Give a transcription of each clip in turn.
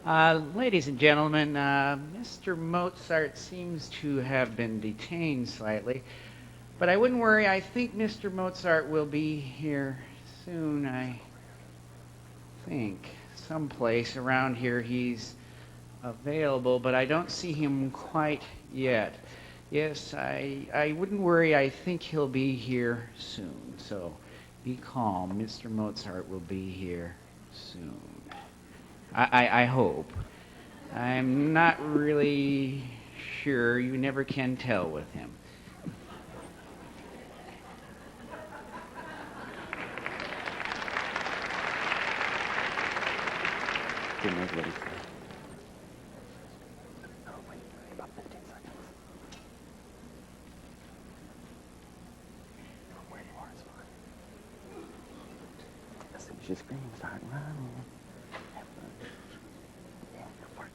Ladies and gentlemen, Mr. Mozart seems to have been detained slightly, but I wouldn't worry. I think Mr. Mozart will be here soon. I think someplace around here he's available, but I don't see him quite yet. Yes, I wouldn't worry. I think he'll be here soon. So be calm. Mr. Mozart will be here soon. I hope. I'm not really sure. You never can tell with him. Who knows what he said? Oh, wait, about 15 seconds. Where you are is fine. As soon as you scream, start running. Have fun. Yeah, go for it.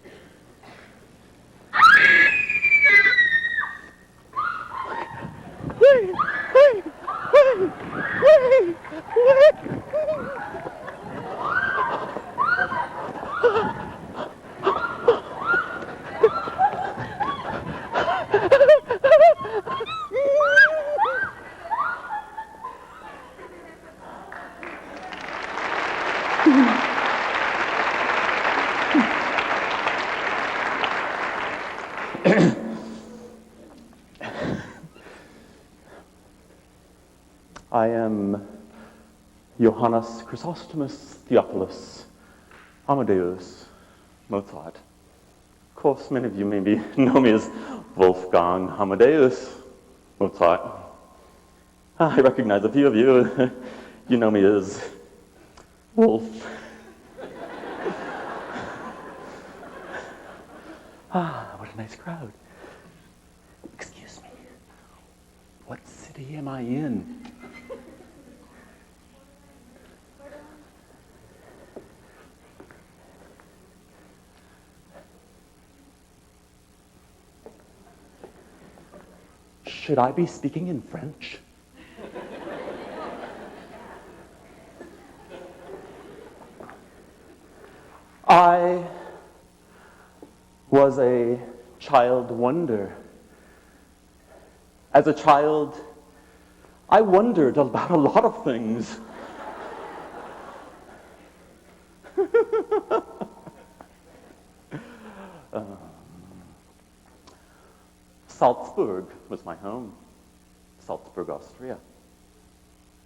I am Johannes Chrysostomus Theophilus Amadeus Mozart. Of course, many of you maybe know me as Wolfgang Amadeus Mozart. I recognize a few of you. You know me as Wolf. What a nice crowd. Excuse me. What city am I in? Should I be speaking in French? I was a child wonder. As a child, I wondered about a lot of things. Salzburg was my home. Salzburg, Austria.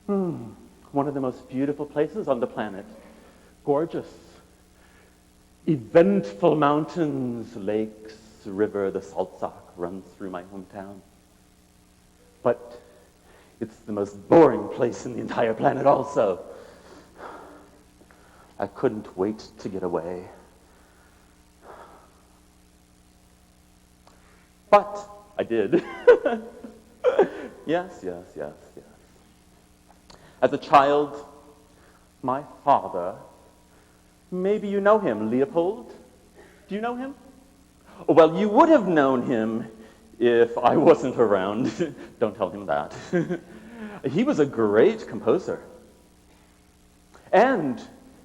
One of the most beautiful places on the planet. Gorgeous. Eventful mountains, lakes, river, the Salzach runs through my hometown. But it's the most boring place in the entire planet also. I couldn't wait to get away. But I did. Yes. As a child, my father, maybe you know him, Leopold. Do you know him? Well, you would have known him if I wasn't around. Don't tell him that. He was a great composer. And,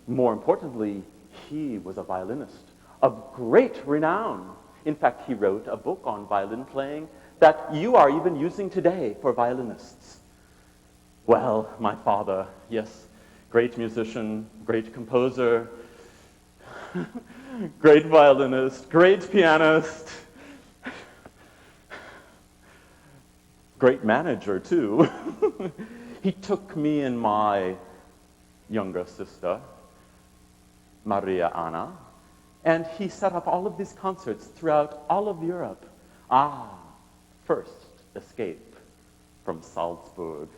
more importantly, he was a violinist of great renown. In fact, he wrote a book on violin playing that you are even using today for violinists. Well, my father, yes, great musician, great composer, great violinist, great pianist, great manager too. He took me and my younger sister, Maria Anna, and he set up all of these concerts throughout all of Europe. First escape from Salzburg.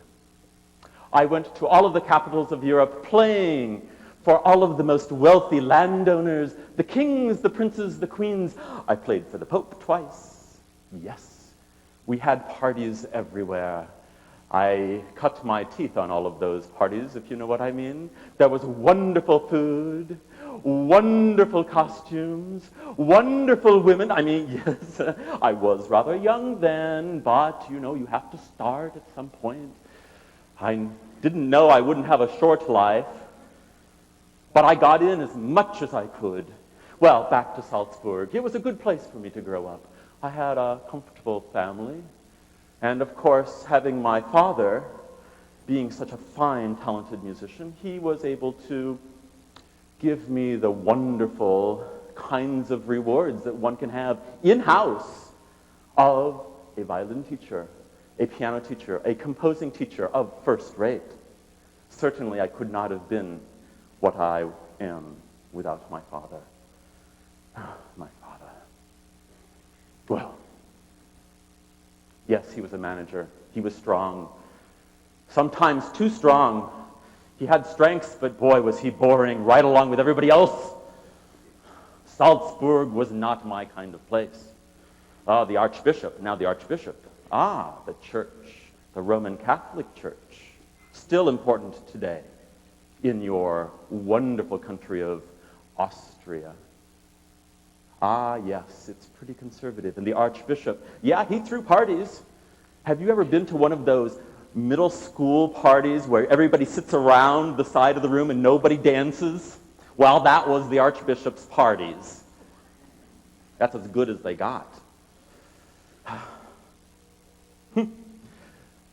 I went to all of the capitals of Europe playing for all of the most wealthy landowners, the kings, the princes, the queens. I played for the Pope twice. Yes, we had parties everywhere. I cut my teeth on all of those parties, if you know what I mean. There was wonderful food, wonderful costumes, wonderful women. I mean, yes, I was rather young then, but, you know, you have to start at some point. I didn't know I wouldn't have a short life, but I got in as much as I could. Well, back to Salzburg. It was a good place for me to grow up. I had a comfortable family. And of course, having my father being such a fine, talented musician, he was able to give me the wonderful kinds of rewards that one can have in-house of a violin teacher, a piano teacher, a composing teacher of first rate. Certainly, I could not have been what I am without my father. My father. Well, yes, he was a manager. He was strong. Sometimes too strong. He had strengths, but boy, was he boring right along with everybody else. Salzburg was not my kind of place. The Archbishop, now the Archbishop. The Church, the Roman Catholic Church, still important today in your wonderful country of Austria. Yes, it's pretty conservative. And the Archbishop, yeah, he threw parties. Have you ever been to one of those middle school parties where everybody sits around the side of the room and nobody dances? Well, that was the Archbishop's parties. That's as good as they got.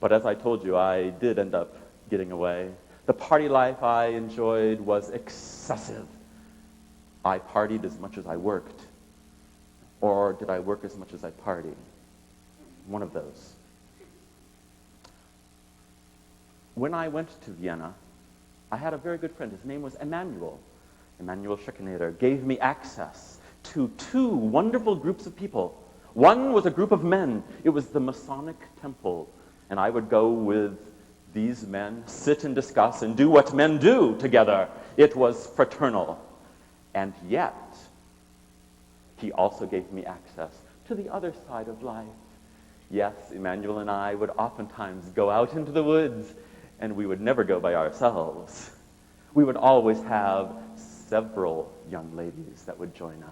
But as I told you, I did end up getting away. The party life I enjoyed was excessive. I partied as much as I worked. Or did I work as much as I partied? One of those. When I went to Vienna, I had a very good friend. His name was Emanuel. Emanuel Schickenader gave me access to two wonderful groups of people. One was a group of men. It was the Masonic Temple. And I would go with these men, sit and discuss and do what men do together. It was fraternal. And yet, he also gave me access to the other side of life. Yes, Emmanuel and I would oftentimes go out into the woods, and we would never go by ourselves. We would always have several young ladies that would join us.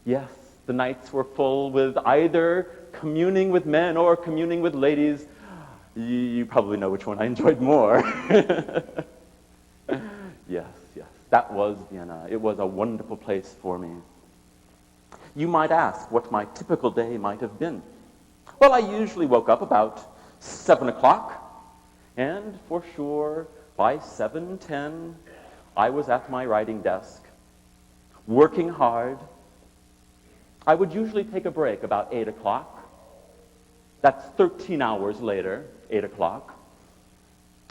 Yes, the nights were full with either communing with men or communing with ladies. You probably know which one I enjoyed more. Yes, that was Vienna. It was a wonderful place for me. You might ask what my typical day might have been. Well, I usually woke up about 7 o'clock, and for sure, by 7:10, I was at my writing desk, working hard. I would usually take a break about 8 o'clock. That's 13 hours later, 8 o'clock.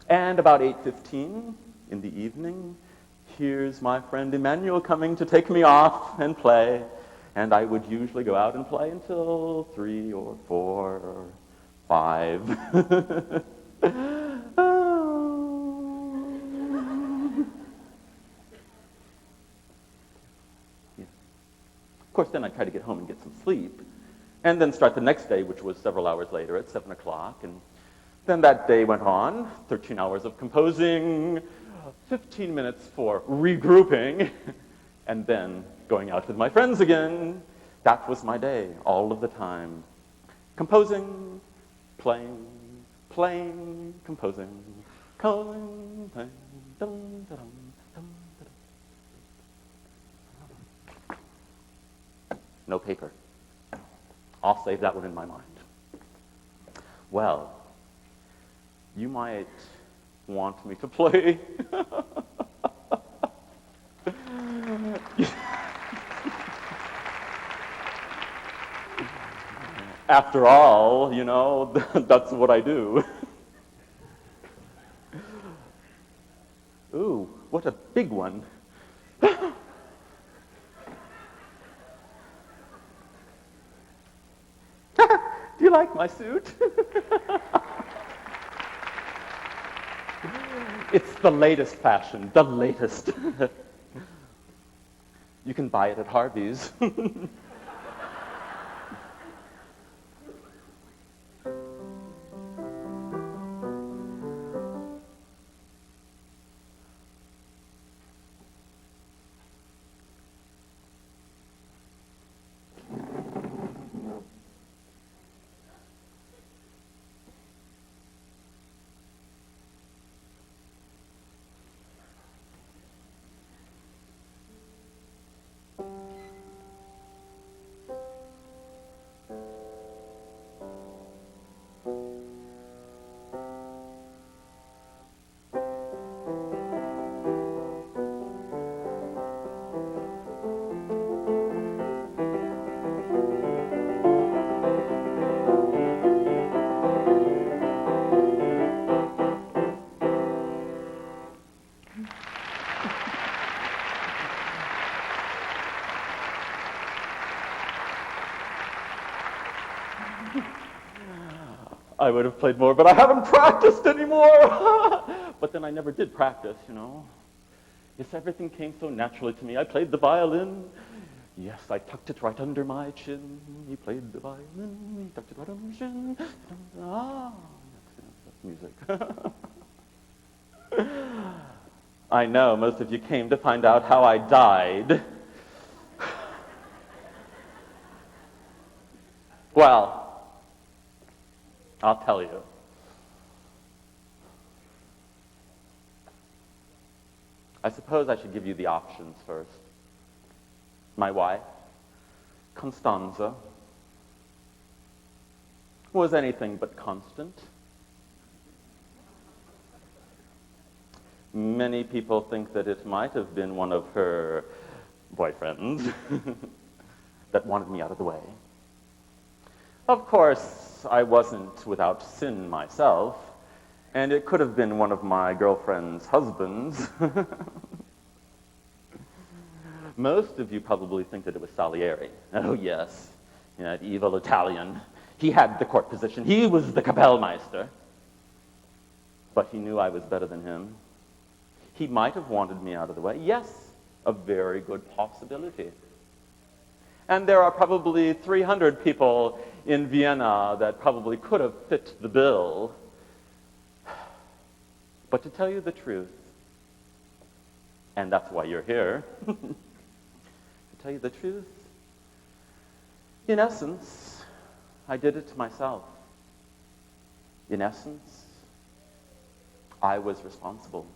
And about 8:15 in the evening, here's my friend Emmanuel coming to take me off and play. And I would usually go out and play until 3 or 4 or 5. Yeah. Of course, then I'd try to get home and get some sleep. And then start the next day, which was several hours later at 7 o'clock. And then that day went on, 13 hours of composing, 15 minutes for regrouping, and then going out with my friends again. That was my day, all of the time. Composing, playing, composing, playing, dum, dum, dum, dum. No paper. I'll save that one in my mind. Well, you might want me to play. After all, that's what I do. Ooh, what a big one. Do you like my suit? It's the latest fashion, the latest. You can buy it at Harvey's. I would have played more, but I haven't practiced anymore. But then I never did practice, you know. Yes, everything came so naturally to me. I played the violin. Yes, I tucked it right under my chin. He played the violin. He tucked it right under my chin. Ah, that's music. I know most of you came to find out how I died. Well, I'll tell you. I suppose I should give you the options first. My wife, Constanza, was anything but constant. Many people think that it might have been one of her boyfriends that wanted me out of the way. Of course, I wasn't without sin myself, and it could have been one of my girlfriend's husbands. Most of you probably think that it was Salieri. Oh, yes, that evil Italian. He had the court position. He was the Kapellmeister. But he knew I was better than him. He might have wanted me out of the way. Yes, a very good possibility. And there are probably 300 people in Vienna that probably could have fit the bill. But to tell you the truth, and that's why you're here, to tell you the truth, in essence, I did it to myself. In essence, I was responsible.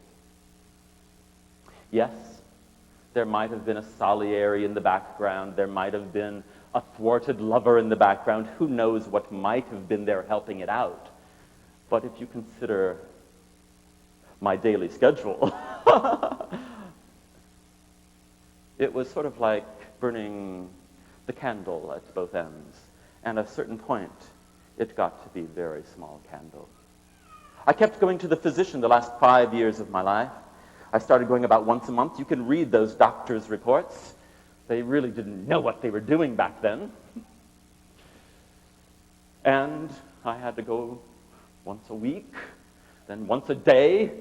Yes, there might have been a Salieri in the background. There might have been a thwarted lover in the background. Who knows what might have been there helping it out. But if you consider my daily schedule, it was sort of like burning the candle at both ends. And at a certain point, it got to be a very small candle. I kept going to the physician the last 5 years of my life. I started going about once a month. You can read those doctors' reports. They really didn't know what they were doing back then. And I had to go once a week, then once a day.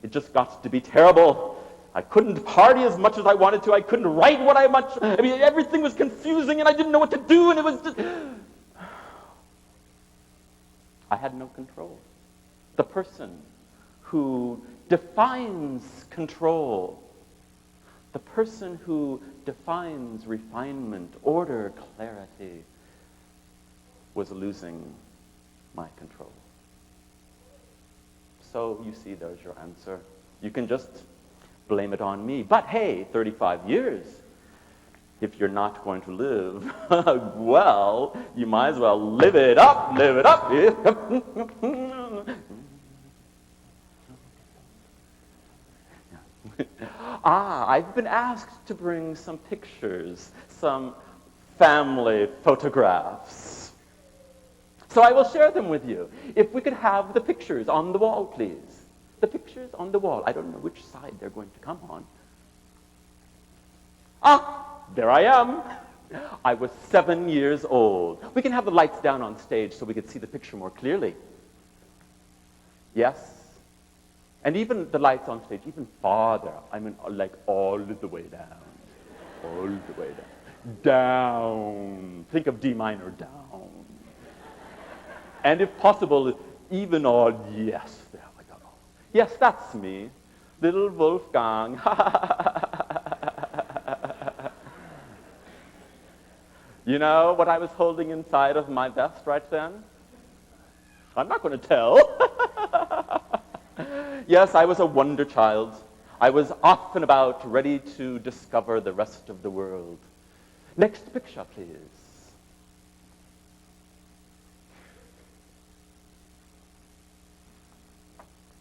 It just got to be terrible. I couldn't party as much as I wanted to. I couldn't write what I much. I mean, everything was confusing, and I didn't know what to do, and it was just... I had no control. The person who defines control, the person who defines refinement, order, clarity, was losing my control. So you see, there's your answer. You can just blame it on me. But hey, 35 years. If you're not going to live, well, you might as well live it up, live it up. I've been asked to bring some pictures, some family photographs. So I will share them with you. If we could have the pictures on the wall, please. The pictures on the wall. I don't know which side they're going to come on. There I am. I was 7 years old. We can have the lights down on stage so we can see the picture more clearly. Yes. And even the lights on stage, even farther. I mean, like all the way down. All the way down. Down. Think of D minor, down. And if possible, even all, yes, there we go. Yes, that's me. Little Wolfgang. You know what I was holding inside of my vest right then? I'm not going to tell. Yes, I was a wonder child. I was off and about, ready to discover the rest of the world. Next picture, please.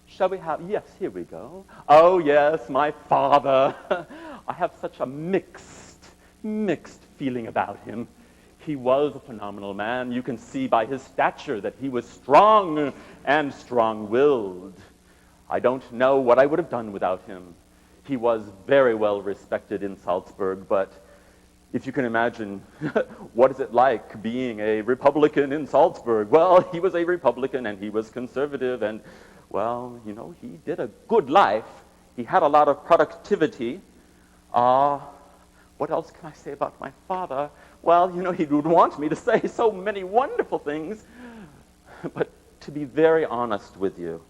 Shall we have, yes, here we go. Oh, yes, my father. I have such a mixed feeling about him. He was a phenomenal man. You can see by his stature that he was strong and strong-willed. I don't know what I would have done without him. He was very well respected in Salzburg, but If you can imagine, what is it like being a Republican in Salzburg? Well, he was a Republican and he was conservative and, well, he did a good life. He had a lot of productivity. What else can I say about my father? Well, he would want me to say so many wonderful things. But to be very honest with you,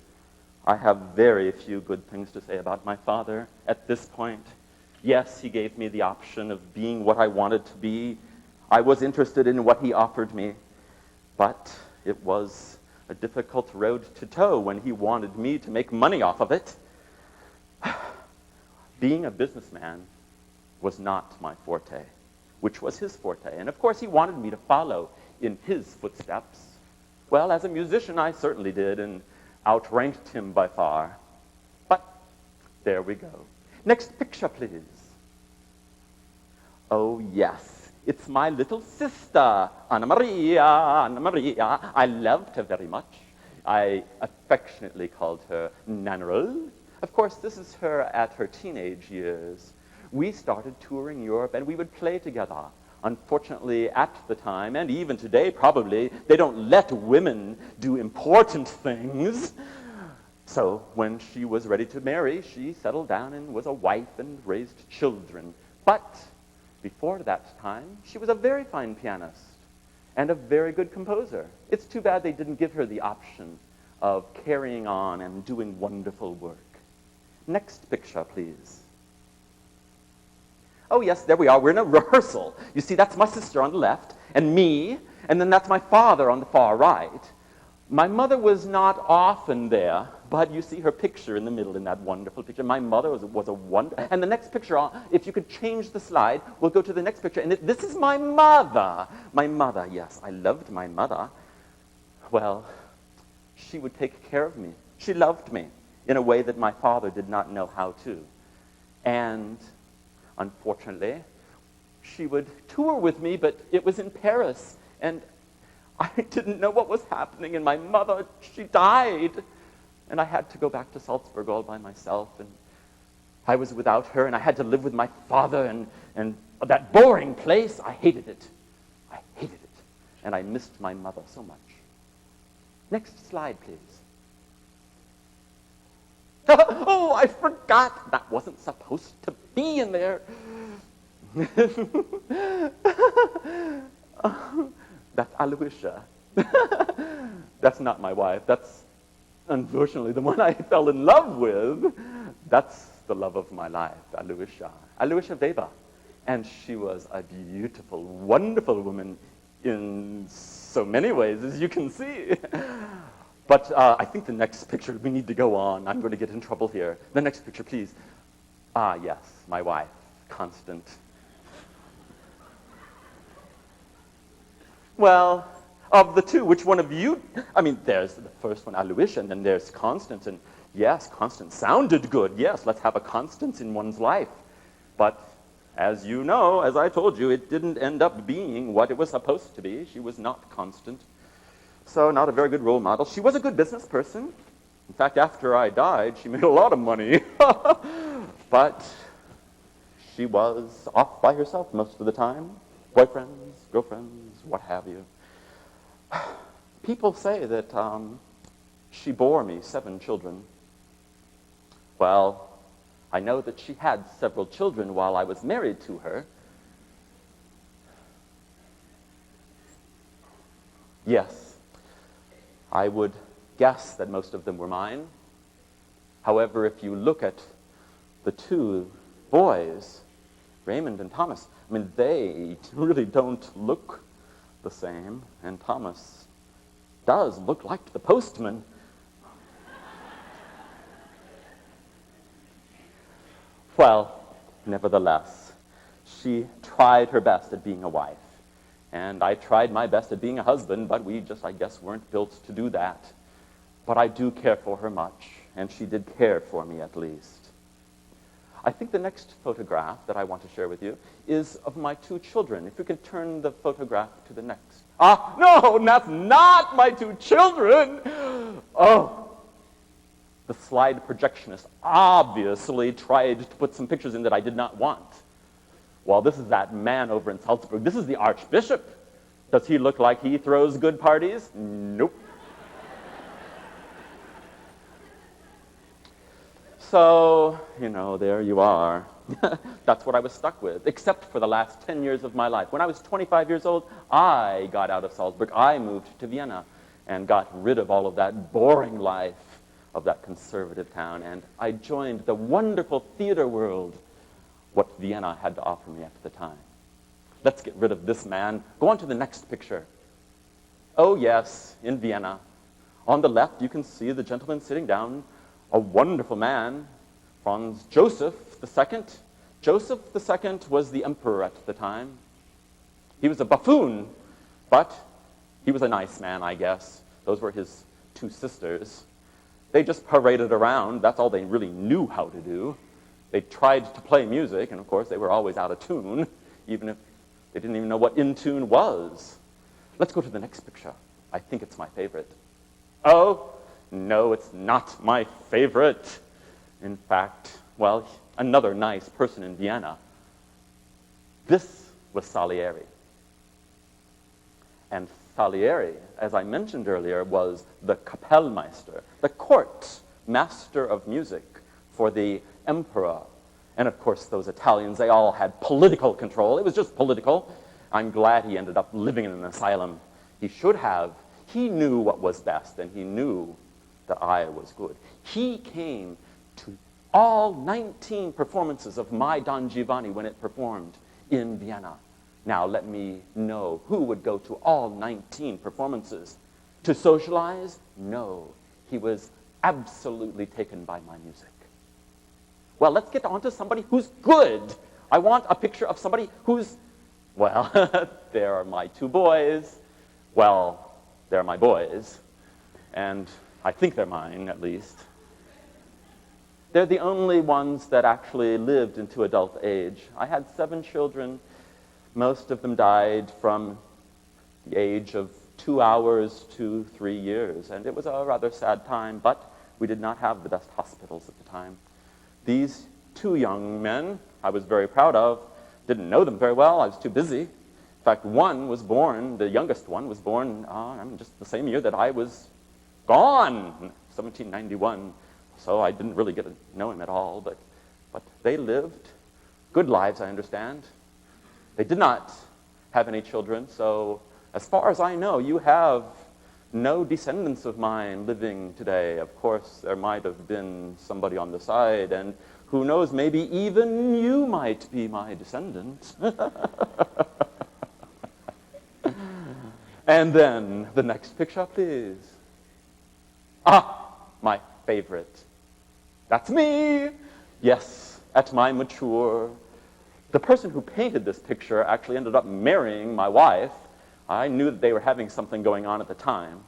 I have very few good things to say about my father at this point. Yes, he gave me the option of being what I wanted to be. I was interested in what he offered me. But it was a difficult road to toe when he wanted me to make money off of it. Being a businessman was not my forte, which was his forte. And of course, he wanted me to follow in his footsteps. Well, as a musician, I certainly did, and outranked him by far. But there we go. Next picture, please. Oh, yes. It's my little sister, Anna Maria. Anna Maria. I loved her very much. I affectionately called her Nannerl. Of course, this is her at her teenage years. We started touring Europe, and we would play together. Unfortunately, at the time, and even today probably, they don't let women do important things. So when she was ready to marry, she settled down and was a wife and raised children. But before that time, she was a very fine pianist and a very good composer. It's too bad they didn't give her the option of carrying on and doing wonderful work. Next picture, please. Oh, yes, there we are. We're in a rehearsal. You see, that's my sister on the left, and me, and then that's my father on the far right. My mother was not often there, but you see her picture in the middle in that wonderful picture. My mother was a wonder. And the next picture, if you could change the slide, we'll go to the next picture. And this is my mother. My mother, yes, I loved my mother. Well, she would take care of me. She loved me in a way that my father did not know how to. And unfortunately, she would tour with me, but it was in Paris. And I didn't know what was happening, and my mother, she died. And I had to go back to Salzburg all by myself, and I was without her, and I had to live with my father, and that boring place, I hated it. I hated it, and I missed my mother so much. Next slide, please. Oh, I forgot. That wasn't supposed to be in there. That's Aloysia. That's not my wife. That's unfortunately the one I fell in love with. That's the love of my life, Aloysia. Aloysia Weber. And she was a beautiful, wonderful woman in so many ways, as you can see. But I think the next picture, we need to go on. I'm going to get in trouble here. The next picture, please. Ah, yes, my wife, Constant. Well, of the two, which one of you? I mean, there's the first one, Aloysia, and then there's Constance. And yes, Constance sounded good. Yes, let's have a Constance in one's life. But as you know, as I told you, it didn't end up being what it was supposed to be. She was not constant. So not a very good role model. She was a good business person. In fact, after I died, she made a lot of money. But she was off by herself most of the time. Boyfriends, girlfriends, what have you. People say that she bore me 7 children. Well, I know that she had several children while I was married to her. Yes. I would guess that most of them were mine. However, if you look at the 2 boys, Raymond and Thomas, I mean, they really don't look the same. And Thomas does look like the postman. Well, nevertheless, she tried her best at being a wife. And I tried my best at being a husband, but we just, I guess, weren't built to do that. But I do care for her much, and she did care for me at least. I think the next photograph that I want to share with you is of my 2 children. If you can turn the photograph to the next. Ah, no, that's not my 2 children! Oh, the slide projectionist obviously tried to put some pictures in that I did not want. Well, this is that man over in Salzburg. This is the Archbishop. Does he look like he throws good parties? Nope. So, there you are. That's what I was stuck with, except for the last 10 years of my life. When I was 25 years old, I got out of Salzburg. I moved to Vienna and got rid of all of that boring life of that conservative town, and I joined the wonderful theater world, what Vienna had to offer me at the time. Let's get rid of this man. Go on to the next picture. Oh, yes, in Vienna. On the left, you can see the gentleman sitting down, a wonderful man, Franz Joseph II. Joseph II was the emperor at the time. He was a buffoon, but he was a nice man, I guess. Those were his two sisters. They just paraded around. That's all they really knew how to do. They tried to play music, and of course, they were always out of tune, even if they didn't even know what in tune was. Let's go to the next picture. I think it's my favorite. Oh, no, it's not my favorite. In fact, well, another nice person in Vienna. This was Salieri. And Salieri, as I mentioned earlier, was the Kapellmeister, the court master of music for the emperor. And of course, those Italians, they all had political control. It was just political. I'm glad he ended up living in an asylum. He should have. He knew what was best, and he knew that I was good. He came to all 19 performances of my Don Giovanni when it performed in Vienna. Now let me know who would go to all 19 performances. To socialize? No. He was absolutely taken by my music. Well, let's get on to somebody who's good. I want a picture of somebody who's, well, there are my two boys. Well, they're my boys. And I think they're mine, at least. They're the only ones that actually lived into adult age. I had 7 children. Most of them died from the age of 2 hours to 3 years. And it was a rather sad time, but we did not have the best hospitals at the time. These 2 young men I was very proud of. Didn't know them very well. I was too busy. In fact, one was born, the youngest one was born just the same year that I was gone, 1791. So I didn't really get to know him at all, but they lived good lives, I understand. They did not have any children, so as far as I know, you have no descendants of mine living today. Of course, there might have been somebody on the side, and who knows, maybe even you might be my descendant. And then the next picture, please. My favorite. That's me. Yes, at my mature. The person who painted this picture actually ended up marrying my wife. I knew that they were having something going on at the time.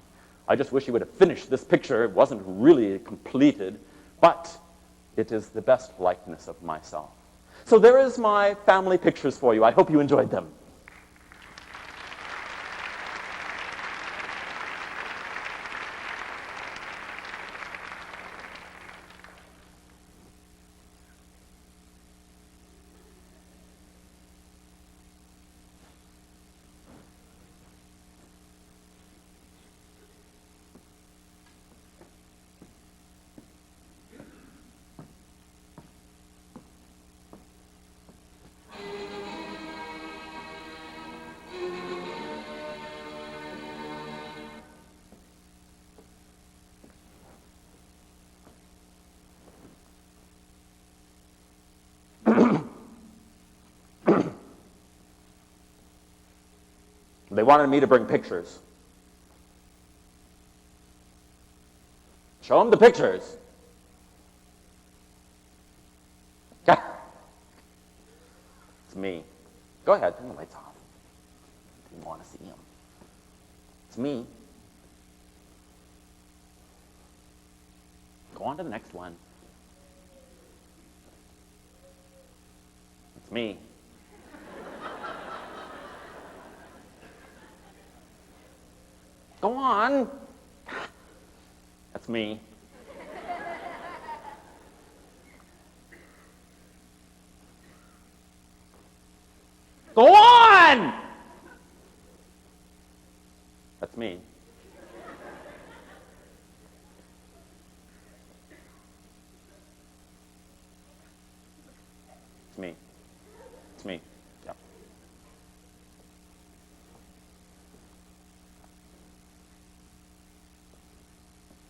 I just wish he would have finished this picture. It wasn't really completed, but it is the best likeness of myself. So there is my family pictures for you. I hope you enjoyed them. They wanted me to bring pictures. Show them the pictures. It's me. Go ahead, turn the lights off. You want to see them. It's me. Go on to the next one. It's me. Go on. That's me. Go on! That's me. It's me. It's me. Yeah.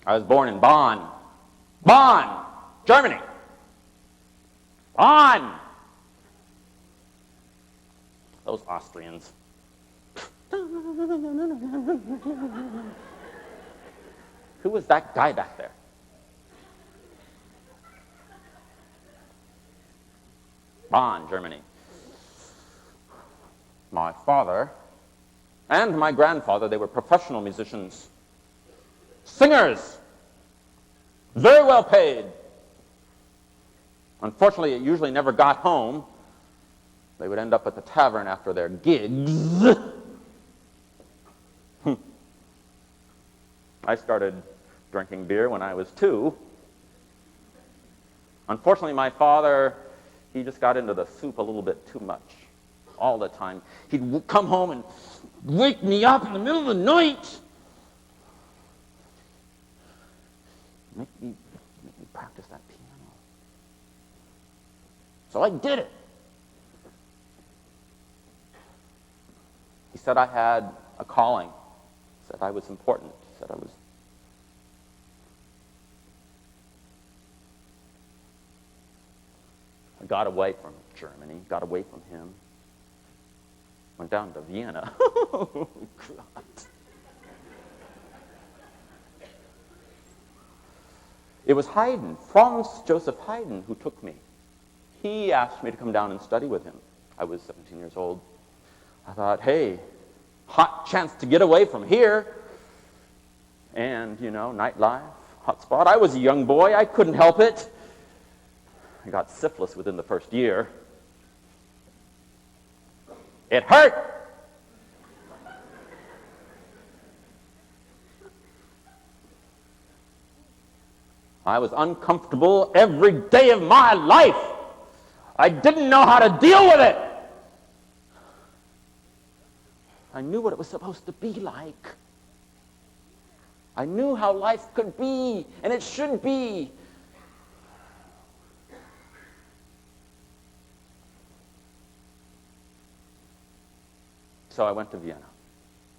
I was born in Bonn. Bonn, Germany. Bonn. Those Austrians. Who was that guy back there? Bonn, Germany. My father and my grandfather, they were professional musicians. Singers. Very well paid. Unfortunately, it usually never got home. They would end up at the tavern after their gigs. I started drinking beer when I was 2. Unfortunately, my father, he just got into the soup a little bit too much all the time. He'd come home and wake me up in the middle of the night. Make me practice that piano. So I did it. He said I had a calling. He said I was important. He said I was... I got away from Germany, got away from him. Went down to Vienna. Oh, God. It was Haydn, Franz Joseph Haydn, who took me. He asked me to come down and study with him. I was 17 years old. I thought, hey, hot chance to get away from here. And, you know, nightlife, hot spot. I was a young boy. I couldn't help it. I got syphilis within the first year. It hurt. I was uncomfortable every day of my life. I didn't know how to deal with it. I knew what it was supposed to be like. I knew how life could be, and it should be. So I went to Vienna.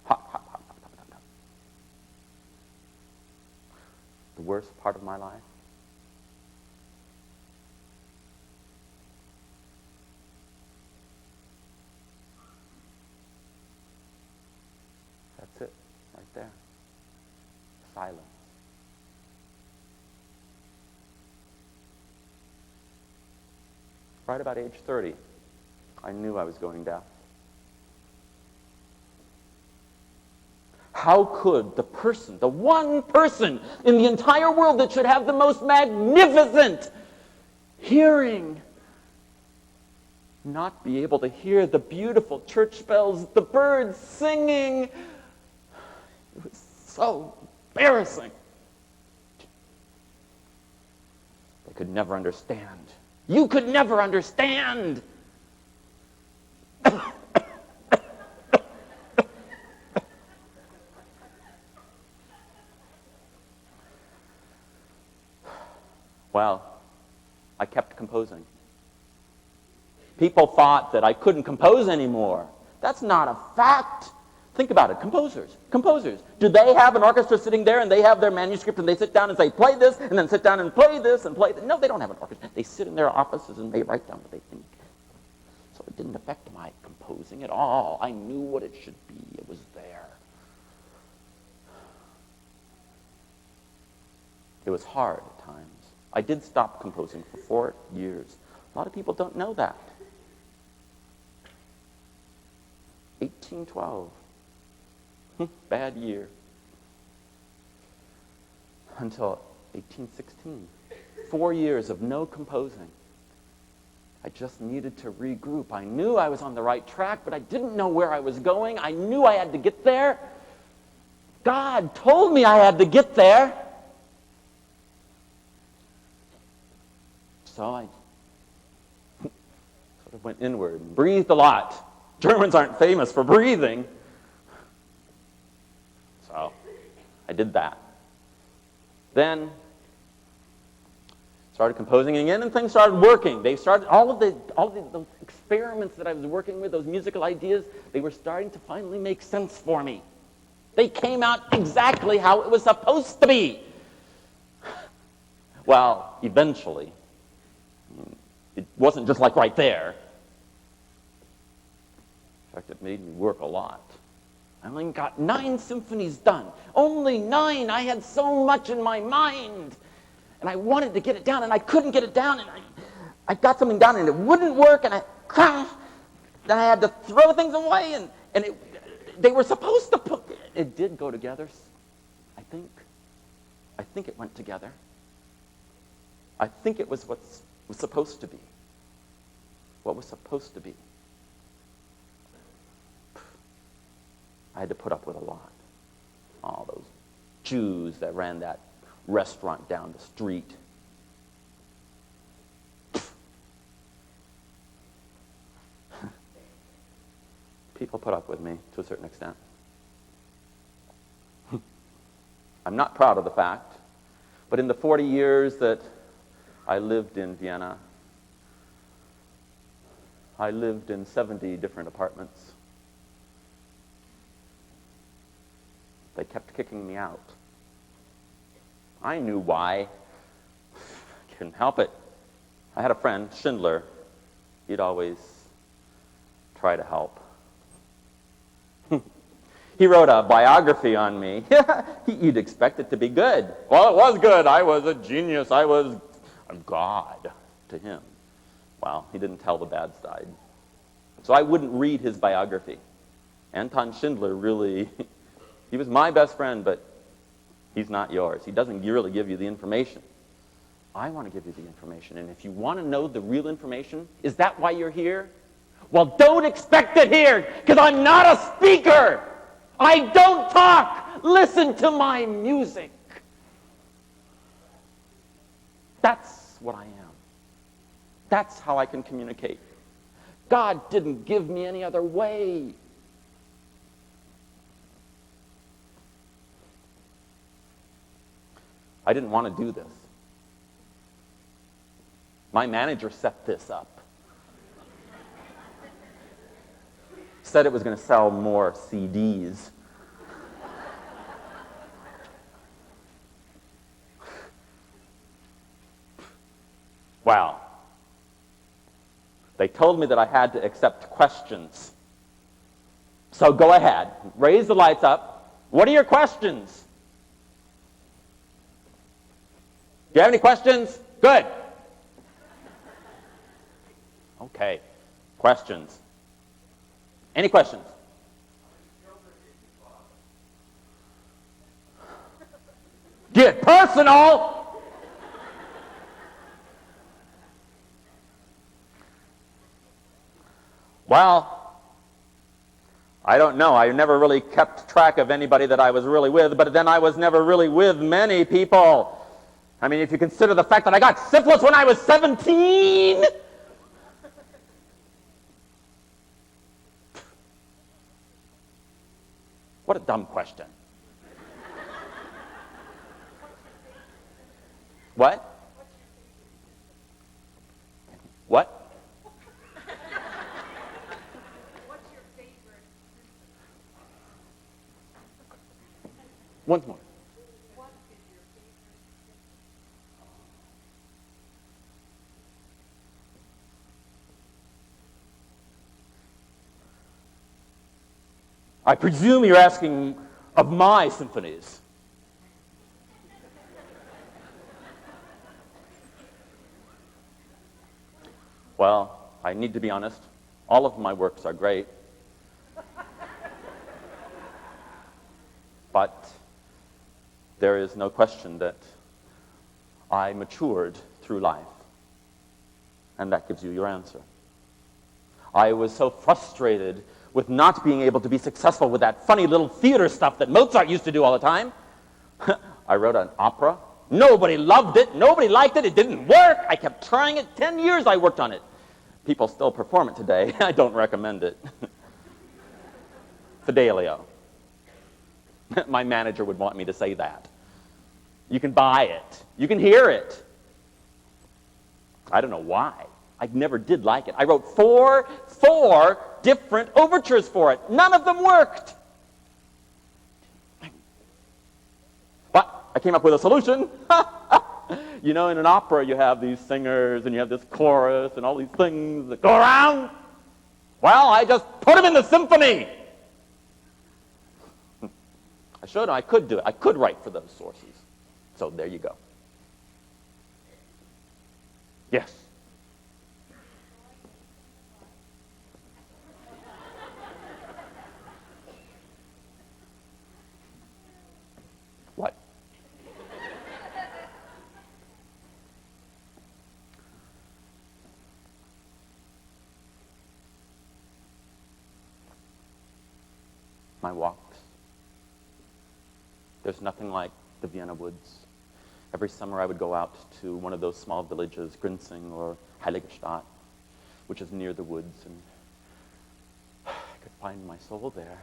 Hot, hot, hot, hot, hot, hot. The worst part of my life. That's it, right there. Silence. Right about age 30, I knew I was going deaf. How could the person, the one person in the entire world that should have the most magnificent hearing, not be able to hear the beautiful church bells, the birds singing? It was so embarrassing. They could never understand. You could never understand. Well, I kept composing. People thought that I couldn't compose anymore. That's not a fact. Think about it. Composers. Do they have an orchestra sitting there and they have their manuscript and they sit down and say, play this, and then sit down and play this and play this? No, they don't have an orchestra. They sit in their offices and they write down what they think. So it didn't affect my composing at all. I knew what it should be. It was there. It was hard at times. I did stop composing for 4 years. A lot of people don't know that. 1812. Bad year. Until 1816. 4 years of no composing. I just needed to regroup. I knew I was on the right track, but I didn't know where I was going. I knew I had to get there. God told me I had to get there. So I sort of went inward and breathed a lot. Germans aren't famous for breathing. So I did that. Then started composing again, and things started working. They started those experiments that I was working with, those musical ideas, they were starting to finally make sense for me. They came out exactly how it was supposed to be. Well, eventually, it wasn't just like right there. In fact, it made me work a lot. I only got 9 symphonies done. Only 9! I had so much in my mind. And I wanted to get it down, and I couldn't get it down, and I got something down, and it wouldn't work, and then I had to throw things away, and they were supposed to put... It did go together, I think. I think it went together. I think it was what was supposed to be. What was supposed to be. I had to put up with a lot. All those Jews that ran that restaurant down the street. People put up with me to a certain extent. I'm not proud of the fact, but in the 40 years that I lived in Vienna, I lived in 70 different apartments. They kept kicking me out. I knew why. I couldn't help it. I had a friend, Schindler. He'd always try to help. He wrote a biography on me. You'd expect it to be good. Well, it was good. I was a genius. I was a god to him. Well, he didn't tell the bad side. So I wouldn't read his biography. Anton Schindler really, he was my best friend, but he's not yours. He doesn't really give you the information. I want to give you the information. And if you want to know the real information, is that why you're here? Well, don't expect it here, because I'm not a speaker. I don't talk. Listen to my music. That's what I am. That's how I can communicate. God didn't give me any other way. I didn't want to do this. My manager set this up. Said it was going to sell more CDs. Wow. They told me that I had to accept questions. So go ahead. Raise the lights up. What are your questions? Do you have any questions? Good. Okay. Questions. Any questions? Get personal! Well, I don't know. I never really kept track of anybody that I was really with, but then I was never really with many people. I mean, if you consider the fact that I got syphilis when I was 17... What a dumb question. What? What? What's your favorite? Once more. What is your favorite? I presume you're asking of my symphonies. Well, I need to be honest. All of my works are great. But there is no question that I matured through life. And that gives you your answer. I was so frustrated with not being able to be successful with that funny little theater stuff that Mozart used to do all the time. I wrote an opera. Nobody loved it. Nobody liked it. It didn't work. I kept trying it. 10 years I worked on it. People still perform it today. I don't recommend it. Fidelio. My manager would want me to say that. You can buy it. You can hear it. I don't know why. I never did like it. I wrote four different overtures for it. None of them worked. But I came up with a solution. You know, in an opera, you have these singers, and you have this chorus, and all these things that go around. Well, I just put them in the symphony. I showed him I could do it. I could write for those sources. So there you go. Yes. What? My walks. There's nothing like the Vienna woods. Every summer I would go out to one of those small villages, Grinsing or Heiligenstadt, which is near the woods, and I could find my soul there.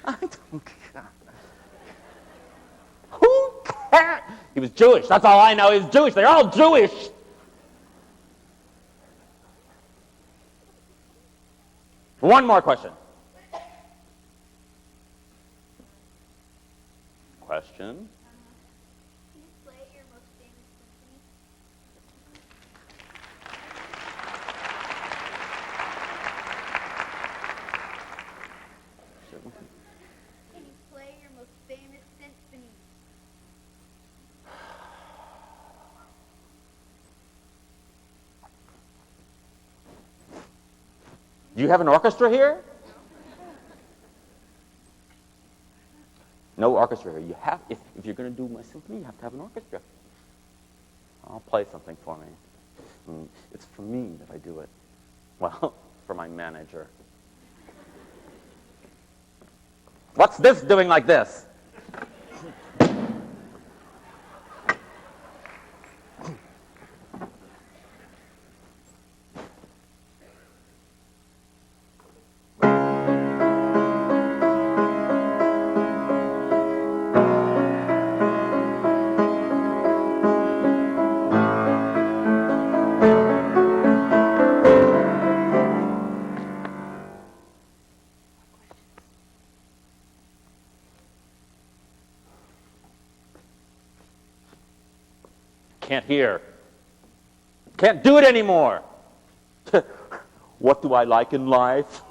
I don't care. Who cares? He was Jewish. That's all I know. He was Jewish. They're all Jewish. One more question. Question? Can you play your most famous symphony? Can you play your most famous symphony? Do you have an orchestra here? No orchestra here. You have, if you're going to do my symphony, you have to have an orchestra. I'll play something for me. It's for me that I do it. Well, for my manager. What's this doing like this? Can't hear. Can't do it anymore. What do I like in life?